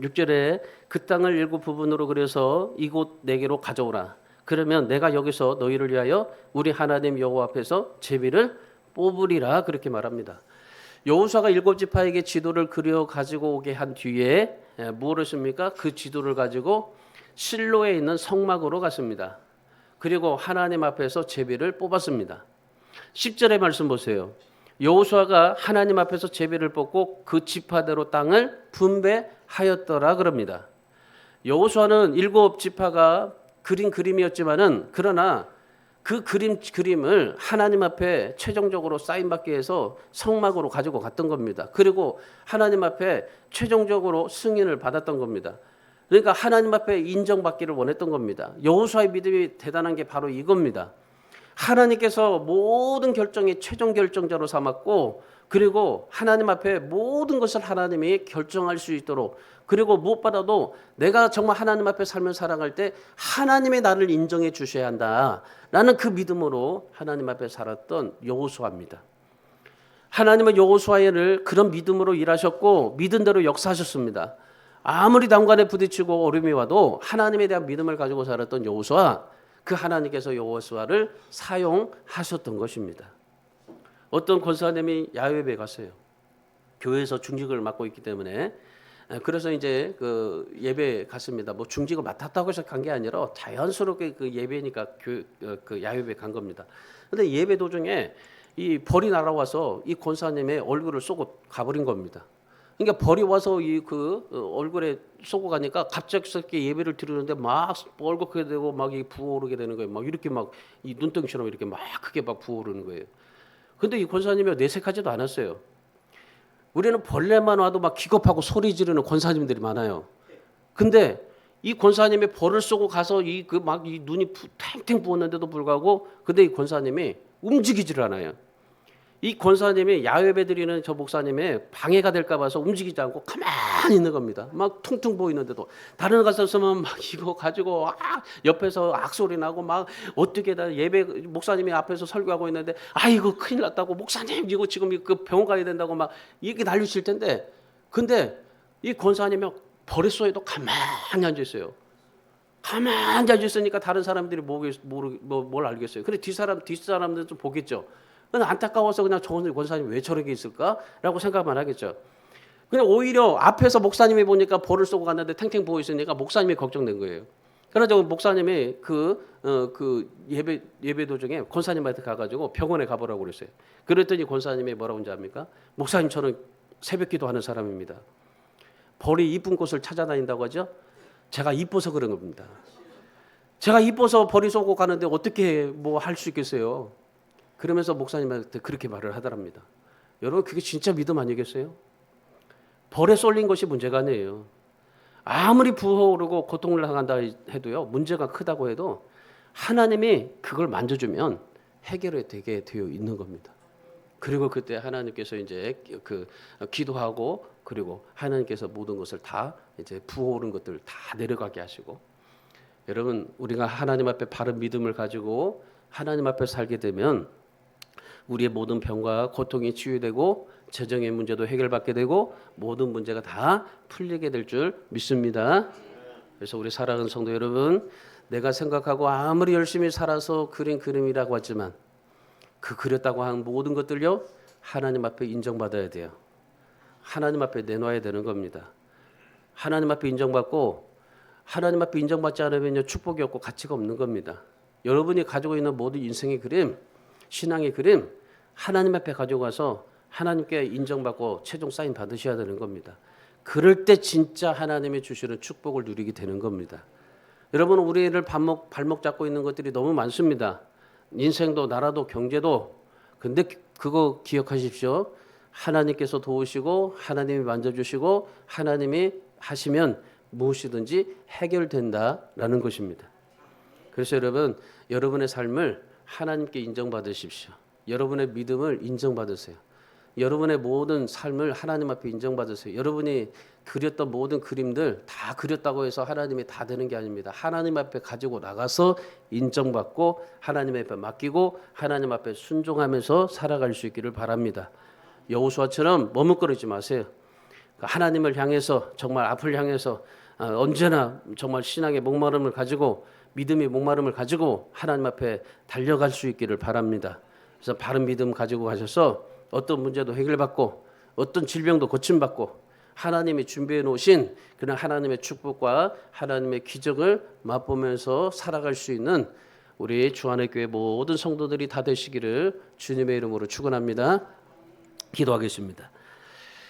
6절에 그 땅을 7 부분으로 그려서 이곳 내게로 가져오라. 그러면 내가 여기서 너희를 위하여 우리 하나님 여호와 앞에서 제비를 뽑으리라 그렇게 말합니다. 여호수아가 7지파에게 지도를 그려 가지고 오게 한 뒤에 무엇을 했습니까? 그 지도를 가지고 실로에 있는 성막으로 갔습니다. 그리고 하나님 앞에서 제비를 뽑았습니다. 10절의 말씀 보세요. 여호수아가 하나님 앞에서 제비를 뽑고 그 지파대로 땅을 분배하였더라 그럽니다. 여호수아는 7지파가 그린 그림이었지만은 그러나 그 그림을 하나님 앞에 최종적으로 사인받기 위해서 성막으로 가지고 갔던 겁니다. 그리고 하나님 앞에 최종적으로 승인을 받았던 겁니다. 그러니까 하나님 앞에 인정받기를 원했던 겁니다. 여호수아의 믿음이 대단한 게 바로 이겁니다. 하나님께서 모든 결정의 최종 결정자로 삼았고, 그리고 하나님 앞에 모든 것을 하나님이 결정할 수 있도록, 그리고 무엇보다도 내가 정말 하나님 앞에 살면 살아갈 때 하나님의 나를 인정해 주셔야 한다라는 그 믿음으로 하나님 앞에 살았던 여호수아입니다. 하나님은 여호수아를 그런 믿음으로 일하셨고 믿은 대로 역사하셨습니다. 아무리 난관에 부딪히고 어려움이 와도 하나님에 대한 믿음을 가지고 살았던 여호수아, 그 하나님께서 여호수아를 사용하셨던 것입니다. 어떤 권사님이 야외에 갔어요. 교회에서 중직을 맡고 있기 때문에. 그래서 이제 그 예배 갔습니다. 뭐 중직을 맡았다고 해서 간 게 아니라 자연스럽게 그 예배니까 그 야외에 간 겁니다. 근데 예배 도중에 이 벌이 날아와서 이 권사님의 얼굴을 쏘고 가버린 겁니다. 그러니까 벌이 와서 이 그 얼굴에 쏘고 가니까 갑작스럽게 예배를 드리는데 막 뻘겋게 되고 막 부어오르게 되는 거예요. 막 이렇게 막 이 눈덩이처럼 이렇게 막 크게 막 부어오르는 거예요. 근데 이 권사님이 내색하지도 않았어요. 우리는 벌레만 와도 막 기겁하고 소리 지르는 권사님들이 많아요. 근데 이 권사님이 벌을 쏘고 가서 이 눈이 탱탱 부었는데도 불구하고 근데 이 권사님이 움직이질 않아요. 이 권사님이 야외배 드리는 저 목사님의 방해가 될까 봐서 움직이지 않고 가만히 있는 겁니다. 막 퉁퉁 보이는데도 다른 가서서는 막 이거 가지고 옆에서 악소리 나고 막 어떻게 다 예배 목사님이 앞에서 설교하고 있는데 이거 큰일 났다고 목사님 이거 지금 그 병원 가야 된다고 막 이렇게 난리칠 텐데 근데 이 권사님이 벌에 쏘여도 가만히 앉아 있어요. 가만히 앉아 있으니까 다른 사람들이 뭘 알겠어요. 그래 뒷사람들은 좀 보겠죠. 안타까워서 그냥 저 권사님 왜 저렇게 있을까라고 생각만 하겠죠. 그냥 오히려 앞에서 목사님이 보니까 벌을 쏘고 갔는데 탱탱 부어 있으니까 목사님이 걱정된 거예요. 그래서 목사님이 그 예배 도중에 권사님한테 가가지고 병원에 가보라고 그랬어요. 그랬더니 권사님이 뭐라고 하는지 압니까? 목사님 저는 새벽기도 하는 사람입니다. 벌이 이쁜 곳을 찾아다닌다고 하죠. 제가 이뻐서 그런 겁니다. 제가 이뻐서 벌이 쏘고 가는데 어떻게 뭐 할 수 있겠어요? 그러면서 목사님한테 그렇게 말을 하더랍니다. 여러분 그게 진짜 믿음 아니겠어요? 벌에 쏠린 것이 문제가 아니에요. 아무리 부어오르고 고통을 당한다 해도요. 문제가 크다고 해도 하나님이 그걸 만져주면 해결이 되게 되어 있는 겁니다. 그리고 그때 하나님께서 이제 기도하고 그리고 하나님께서 모든 것을 다 이제 부어오른 것들을 다 내려가게 하시고 여러분 우리가 하나님 앞에 바른 믿음을 가지고 하나님 앞에 살게 되면 우리의 모든 병과 고통이 치유되고 재정의 문제도 해결받게 되고 모든 문제가 다 풀리게 될 줄 믿습니다. 그래서 우리 사랑하는 성도 여러분, 내가 생각하고 아무리 열심히 살아서 그린 그림이라고 하지만 그 그렸다고 한 모든 것들요 하나님 앞에 인정받아야 돼요. 하나님 앞에 내놔야 되는 겁니다. 하나님 앞에 인정받고 하나님 앞에 인정받지 않으면 축복이 없고 가치가 없는 겁니다. 여러분이 가지고 있는 모든 인생의 그림, 신앙의 그림 하나님 앞에 가져가서 하나님께 인정받고 최종 사인 받으셔야 되는 겁니다. 그럴 때 진짜 하나님이 주시는 축복을 누리게 되는 겁니다. 여러분 우리를 발목 잡고 있는 것들이 너무 많습니다. 인생도 나라도 경제도. 근데 그거 기억하십시오. 하나님께서 도우시고 하나님이 만져주시고 하나님이 하시면 무엇이든지 해결된다라는 것입니다. 그래서 여러분 여러분의 삶을 하나님께 인정받으십시오. 여러분의 믿음을 인정받으세요. 여러분의 모든 삶을 하나님 앞에 인정받으세요. 여러분이 그렸던 모든 그림들 다 그렸다고 해서 하나님이 다 되는 게 아닙니다. 하나님 앞에 가지고 나가서 인정받고 하나님 앞에 맡기고 하나님 앞에 순종하면서 살아갈 수 있기를 바랍니다. 여호수아처럼 머뭇거리지 마세요. 하나님을 향해서 정말 앞을 향해서 언제나 정말 신앙의 목마름을 가지고 믿음의 목마름을 가지고 하나님 앞에 달려갈 수 있기를 바랍니다. 그래서 바른 믿음 가지고 가셔서 어떤 문제도 해결받고 어떤 질병도 고침받고 하나님이 준비해 놓으신 그런 하나님의 축복과 하나님의 기적을 맛보면서 살아갈 수 있는 우리 주안의 교회 모든 성도들이 다 되시기를 주님의 이름으로 축원합니다. 기도하겠습니다.